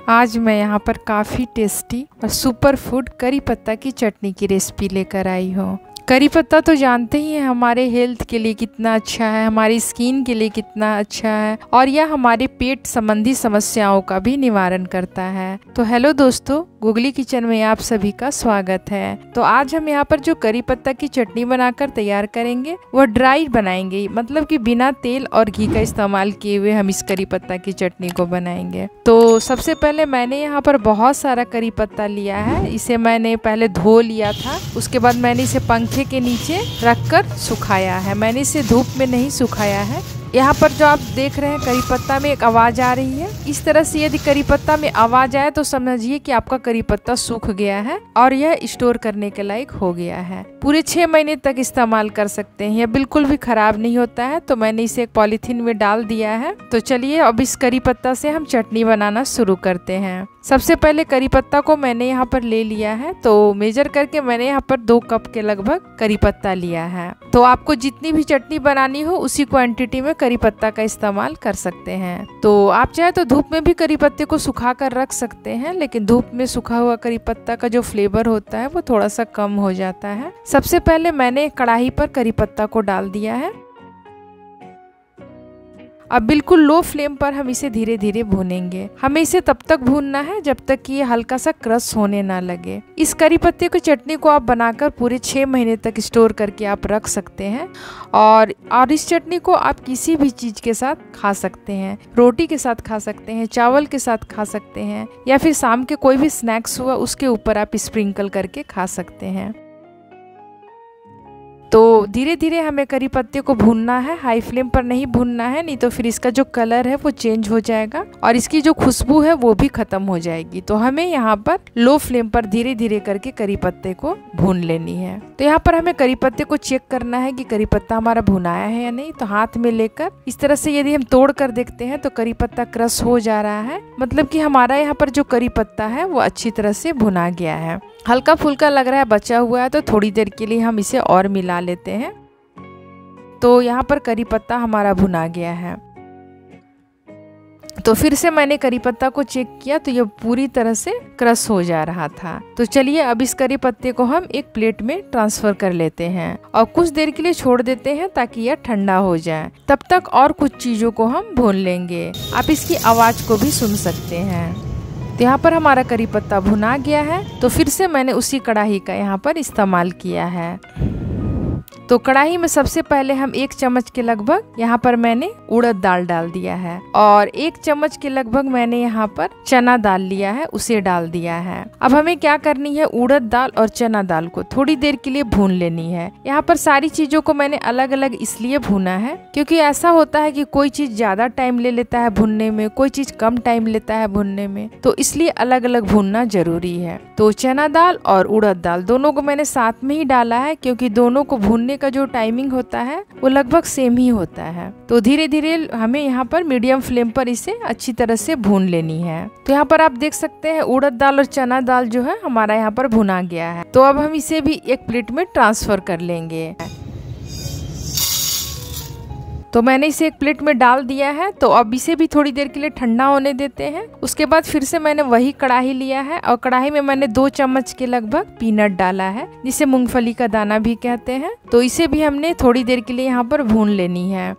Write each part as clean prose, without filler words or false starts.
आज मैं यहाँ पर काफ़ी टेस्टी और सुपर फूड करी पत्ता की चटनी की रेसिपी लेकर आई हूँ। करी पत्ता तो जानते ही हैं हमारे हेल्थ के लिए कितना अच्छा है, हमारी स्किन के लिए कितना अच्छा है और यह हमारे पेट संबंधी समस्याओं का भी निवारण करता है। तो हेलो दोस्तों, गुगली किचन में आप सभी का स्वागत है। तो आज हम यहाँ पर जो करी पत्ता की चटनी बनाकर तैयार करेंगे वह ड्राई बनाएंगे, मतलब कि बिना तेल और घी का इस्तेमाल किए हुए हम इस करी पत्ता की चटनी को बनाएंगे। तो सबसे पहले मैंने यहाँ पर बहुत सारा करी पत्ता लिया है। इसे मैंने पहले धो लिया था, उसके बाद मैंने इसे पंखे के नीचे रखकर सुखाया है। मैंने इसे धूप में नहीं सुखाया है। यहाँ पर जो आप देख रहे हैं करी पत्ता में एक आवाज आ रही है। इस तरह से यदि करी पत्ता में आवाज आए तो समझिए कि आपका करी पत्ता सूख गया है और यह स्टोर करने के लायक हो गया है। पूरे 6 महीने तक इस्तेमाल कर सकते हैं, यह बिल्कुल भी खराब नहीं होता है। तो मैंने इसे एक पॉलीथीन में डाल दिया है। तो चलिए अब इस करी पत्ता से हम चटनी बनाना शुरू करते हैं। सबसे पहले करी पत्ता को मैंने यहाँ पर ले लिया है। तो मेजर करके मैंने यहाँ पर 2 कप के लगभग करी पत्ता लिया है। तो आपको जितनी भी चटनी बनानी हो उसी क्वांटिटी में करी पत्ता का इस्तेमाल कर सकते हैं। तो आप चाहे तो धूप में भी करी पत्ते को सुखा कर रख सकते हैं, लेकिन धूप में सूखा हुआ करी पत्ता का जो फ्लेवर होता है वो थोड़ा सा कम हो जाता है। सबसे पहले मैंने कढ़ाई पर करी पत्ता को डाल दिया है। अब बिल्कुल लो फ्लेम पर हम इसे धीरे धीरे भूनेंगे। हमें इसे तब तक भूनना है जब तक कि ये हल्का सा क्रश होने ना लगे। इस करी पत्ते की चटनी को आप बनाकर पूरे 6 महीने तक स्टोर करके आप रख सकते हैं और इस चटनी को आप किसी भी चीज के साथ खा सकते हैं। रोटी के साथ खा सकते हैं, चावल के साथ खा सकते हैं, या फिर शाम के कोई भी स्नैक्स हुआ उसके ऊपर आप स्प्रिंकल करके खा सकते हैं। तो धीरे धीरे हमें करी पत्ते को भूनना है, हाई फ्लेम पर नहीं भूनना है, नहीं तो फिर इसका जो कलर है वो चेंज हो जाएगा और इसकी जो खुशबू है वो भी खत्म हो जाएगी। तो हमें यहाँ पर लो फ्लेम पर धीरे धीरे करके करी पत्ते को भून लेनी है। तो यहाँ पर हमें करी पत्ते को चेक करना है कि करी पत्ता हमारा भुनाया है या नहीं। तो हाथ में लेकर इस तरह से यदि हम तोड़ कर देखते हैं तो करी पत्ता क्रश हो जा रहा है, मतलब कि हमारा यहाँ पर जो करी पत्ता है वो अच्छी तरह से भुना गया है। हल्का फुल्का लग रहा है बचा हुआ है तो थोड़ी देर के लिए हम इसे और मिला लेते हैं। तो यहाँ पर करी पत्ता हमारा भुना गया है। तो फिर से मैंने करी पत्ता को चेक किया तो ये पूरी तरह से क्रश हो जा रहा था। तो चलिए अब इस करी पत्ते को हम एक प्लेट में ट्रांसफर कर लेते हैं और कुछ देर के लिए छोड़ देते हैं ताकि यह ठंडा हो जाए। तब तक और कुछ चीजों को हम भून लेंगे। आप इसकी आवाज को भी सुन सकते हैं। तो यहाँ पर हमारा करी पत्ता भुना गया है। तो फिर से मैंने उसी कढ़ाई का यहाँ पर इस्तेमाल किया है। तो कढ़ाई में सबसे पहले हम 1 चम्मच के लगभग यहाँ पर मैंने उड़द दाल डाल दिया है और 1 चम्मच के लगभग मैंने यहाँ पर चना दाल लिया है, उसे डाल दिया है। अब हमें क्या करनी है, उड़द दाल और चना दाल को थोड़ी देर के लिए भून लेनी है। यहाँ पर सारी चीजों को मैंने अलग अलग इसलिए भूना है क्योंकि ऐसा होता है कि कोई चीज ज्यादा टाइम ले लेता है भुनने में, कोई चीज कम टाइम लेता है भुनने में, तो इसलिए अलग अलग भूनना जरूरी है। तो चना दाल और उड़द दाल दोनों को मैंने साथ में ही डाला है क्योंकि दोनों को भूनने का जो टाइमिंग होता है वो लगभग सेम ही होता है। तो धीरे धीरे हमें यहाँ पर मीडियम फ्लेम पर इसे अच्छी तरह से भून लेनी है। तो यहाँ पर आप देख सकते हैं उड़द दाल और चना दाल जो है हमारा यहाँ पर भुना गया है। तो अब हम इसे भी एक प्लेट में ट्रांसफर कर लेंगे। तो मैंने इसे एक प्लेट में डाल दिया है। तो अब इसे भी थोड़ी देर के लिए ठंडा होने देते हैं। उसके बाद फिर से मैंने वही कढ़ाई लिया है और कढ़ाई में मैंने 2 चम्मच के लगभग पीनट डाला है, जिसे मूंगफली का दाना भी कहते हैं। तो इसे भी हमने थोड़ी देर के लिए यहाँ पर भून लेनी है।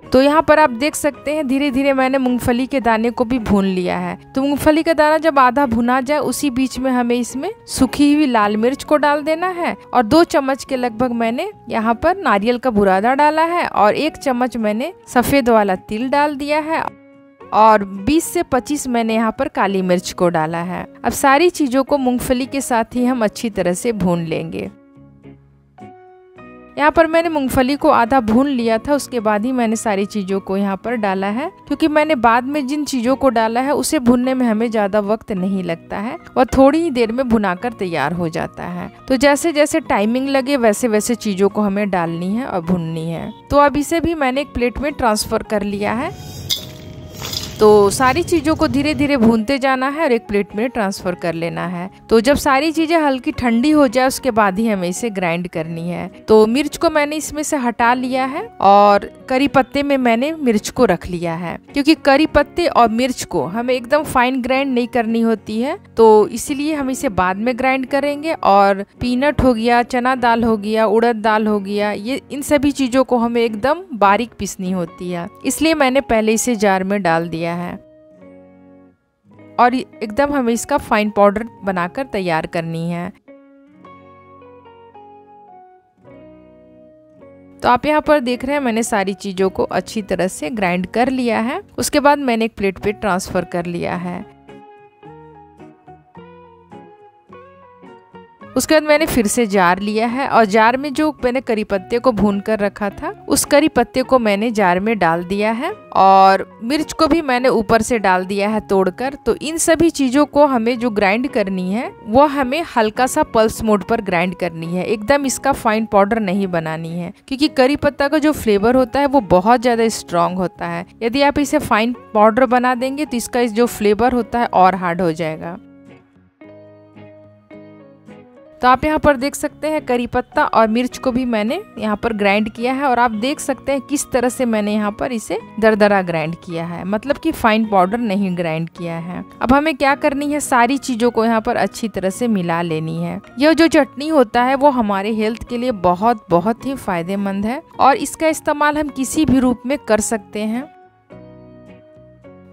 तो यहाँ पर आप देख सकते हैं धीरे धीरे मैंने मूंगफली के दाने को भी भून लिया है। तो मूंगफली का दाना जब आधा भुना जाए उसी बीच में हमें इसमें सूखी हुई लाल मिर्च को डाल देना है और 2 चम्मच के लगभग मैंने यहाँ पर नारियल का बुरादा डाला है और 1 चम्मच मैंने सफेद वाला तिल डाल दिया है और 20 से 25 मैंने यहाँ पर काली मिर्च को डाला है। अब सारी चीजों को मूंगफली के साथ ही हम अच्छी तरह से भून लेंगे। यहाँ पर मैंने मूंगफली को आधा भून लिया था, उसके बाद ही मैंने सारी चीज़ों को यहाँ पर डाला है क्योंकि मैंने बाद में जिन चीज़ों को डाला है उसे भुनने में हमें ज़्यादा वक्त नहीं लगता है और थोड़ी ही देर में भुनाकर तैयार हो जाता है। तो जैसे जैसे टाइमिंग लगे वैसे वैसे चीज़ों को हमें डालनी है और भुननी है। तो अब इसे भी मैंने एक प्लेट में ट्रांसफ़र कर लिया है। तो सारी चीज़ों को धीरे धीरे भूनते जाना है और एक प्लेट में ट्रांसफ़र कर लेना है। तो जब सारी चीज़ें हल्की ठंडी हो जाए उसके बाद ही हमें इसे ग्राइंड करनी है। तो मिर्च को मैंने इसमें से हटा लिया है और करी पत्ते में मैंने मिर्च को रख लिया है, क्योंकि करी पत्ते और मिर्च को हमें एकदम फाइन ग्राइंड नहीं करनी होती है, तो इसीलिए हम इसे बाद में ग्राइंड करेंगे। और पीनट हो गया, चना दाल हो गया, उड़द दाल हो गया, ये इन सभी चीज़ों को हमें एकदम बारीक पीसनी होती है, इसलिए मैंने पहले इसे जार में डाल दिया है और एकदम हमें इसका फाइन पाउडर बनाकर तैयार करनी है। तो आप यहाँ पर देख रहे हैं मैंने सारी चीज़ों को अच्छी तरह से ग्राइंड कर लिया है। उसके बाद मैंने एक प्लेट पे ट्रांसफ़र कर लिया है। उसके बाद मैंने फिर से जार लिया है और जार में जो मैंने करी पत्ते को भून कर रखा था उस करी पत्ते को मैंने जार में डाल दिया है और मिर्च को भी मैंने ऊपर से डाल दिया है तोड़कर। तो इन सभी चीज़ों को हमें जो ग्राइंड करनी है वो हमें हल्का सा पल्स मोड पर ग्राइंड करनी है, एकदम इसका फाइन पाउडर नहीं बनानी है, क्योंकि करी पत्ता का जो फ्लेवर होता है वो बहुत ज़्यादा स्ट्रॉन्ग होता है। यदि आप इसे फाइन पाउडर बना देंगे तो इसका जो फ्लेवर होता है और हार्ड हो जाएगा। तो आप यहाँ पर देख सकते हैं करी पत्ता और मिर्च को भी मैंने यहाँ पर ग्राइंड किया है और आप देख सकते हैं किस तरह से मैंने यहाँ पर इसे दरदरा ग्राइंड किया है, मतलब कि फाइन पाउडर नहीं ग्राइंड किया है। अब हमें क्या करनी है, सारी चीज़ों को यहाँ पर अच्छी तरह से मिला लेनी है। यह जो चटनी होता है वो हमारे हेल्थ के लिए बहुत ही फायदेमंद है और इसका इस्तेमाल हम किसी भी रूप में कर सकते हैं।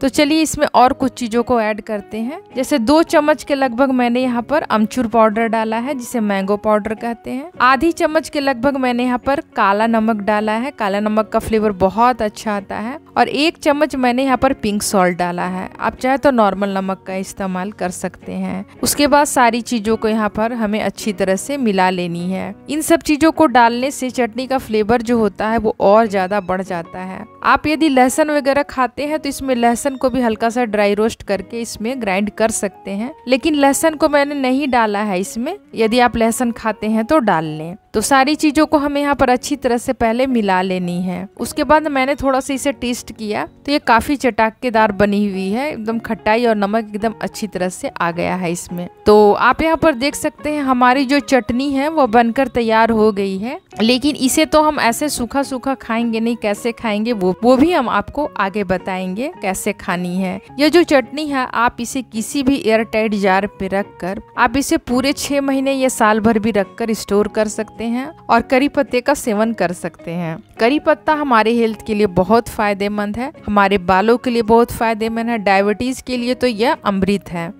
तो चलिए इसमें और कुछ चीज़ों को ऐड करते हैं। जैसे 2 चम्मच के लगभग मैंने यहाँ पर अमचूर पाउडर डाला है, जिसे मैंगो पाउडर कहते हैं। आधी चम्मच के लगभग मैंने यहाँ पर काला नमक डाला है, काला नमक का फ्लेवर बहुत अच्छा आता है। और 1 चम्मच मैंने यहाँ पर पिंक सॉल्ट डाला है, आप चाहे तो नॉर्मल नमक का इस्तेमाल कर सकते हैं। उसके बाद सारी चीज़ों को यहाँ पर हमें अच्छी तरह से मिला लेनी है। इन सब चीज़ों को डालने से चटनी का फ्लेवर जो होता है वो और ज़्यादा बढ़ जाता है। आप यदि लहसुन वगैरह खाते हैं तो इसमें लहसुन को भी हल्का सा ड्राई रोस्ट करके इसमें ग्राइंड कर सकते हैं, लेकिन लहसुन को मैंने नहीं डाला है इसमें। यदि आप लहसुन खाते हैं तो डाल लें। तो सारी चीज़ों को हमें यहाँ पर अच्छी तरह से पहले मिला लेनी है। उसके बाद मैंने थोड़ा सा इसे टेस्ट किया तो ये काफ़ी चटाकेदार बनी हुई है, एकदम खटाई और नमक एकदम अच्छी तरह से आ गया है इसमें। तो आप यहाँ पर देख सकते हैं हमारी जो चटनी है वो बनकर तैयार हो गई है, लेकिन इसे तो हम ऐसे सूखा सूखा खाएंगे नहीं, कैसे खाएंगे वो भी हम आपको आगे बताएंगे कैसे खानी है। यह जो चटनी है आप इसे किसी भी एयर टाइट जार पे रख कर आप इसे पूरे 6 महीने या साल भर भी रख कर स्टोर कर सकते हैं और करी पत्ते का सेवन कर सकते हैं। करी पत्ता हमारे हेल्थ के लिए बहुत फायदेमंद है, हमारे बालों के लिए बहुत फायदेमंद है, डायबिटीज के लिए तो यह अमृत है।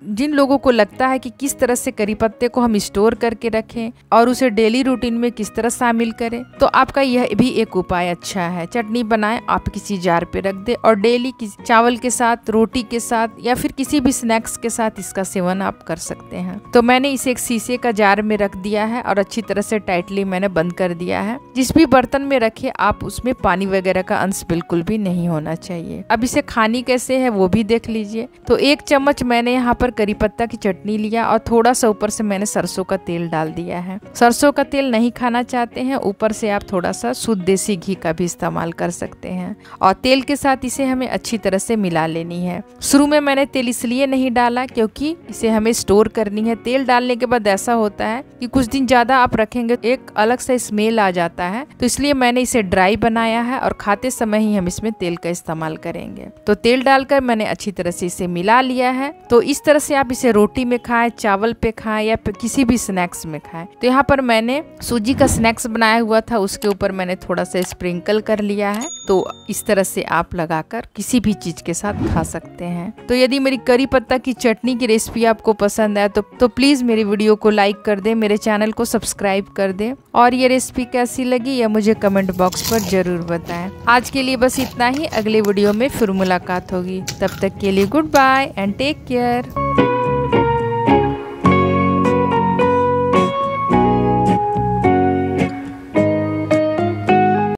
जिन लोगों को लगता है कि किस तरह से करी पत्ते को हम स्टोर करके रखें और उसे डेली रूटीन में किस तरह शामिल करें, तो आपका यह भी एक उपाय अच्छा है। चटनी बनाएं, आप किसी जार पे रख दे और डेली चावल के साथ, रोटी के साथ या फिर किसी भी स्नैक्स के साथ इसका सेवन आप कर सकते हैं। तो मैंने इसे एक शीशे का जार में रख दिया है और अच्छी तरह से टाइटली मैंने बंद कर दिया है। जिस भी बर्तन में रखे आप उसमें पानी वगैरह का अंश बिल्कुल भी नहीं होना चाहिए। अब इसे खानी कैसे है वो भी देख लीजिए। तो 1 चम्मच मैंने यहाँ पर करी पत्ता की चटनी लिया और थोड़ा सा ऊपर से मैंने सरसों का तेल डाल दिया है। सरसों का तेल नहीं खाना चाहते हैं, ऊपर से आप थोड़ा सा शुद्ध देसी घी का भी इस्तेमाल कर सकते हैं और तेल के साथ इसे हमें अच्छी तरह से मिला लेनी है। शुरू में मैंने तेल इसलिए नहीं डाला क्योंकि इसे हमें स्टोर करनी है। तेल डालने के बाद ऐसा होता है कि कुछ दिन ज्यादा आप रखेंगे एक अलग सा स्मेल आ जाता है, तो इसलिए मैंने इसे ड्राई बनाया है और खाते समय ही हम इसमें तेल का इस्तेमाल करेंगे। तो तेल डालकर मैंने अच्छी तरह से इसे मिला लिया है। तो इस तरह से आप इसे रोटी में खाएं, चावल पे खाएं या किसी भी स्नैक्स में खाएं। तो यहाँ पर मैंने सूजी का स्नैक्स बनाया हुआ था, उसके ऊपर मैंने थोड़ा सा स्प्रिंकल कर लिया है। तो इस तरह से आप लगाकर किसी भी चीज के साथ खा सकते हैं। तो यदि मेरी करी पत्ता की चटनी की रेसिपी आपको पसंद आए तो प्लीज मेरी वीडियो को लाइक कर दें, मेरे चैनल को सब्सक्राइब कर दें और ये रेसिपी कैसी लगी या मुझे कमेंट बॉक्स पर जरूर बताएं। आज के लिए बस इतना ही, अगले वीडियो में फिर मुलाकात होगी। तब तक के लिए goodbye and take care.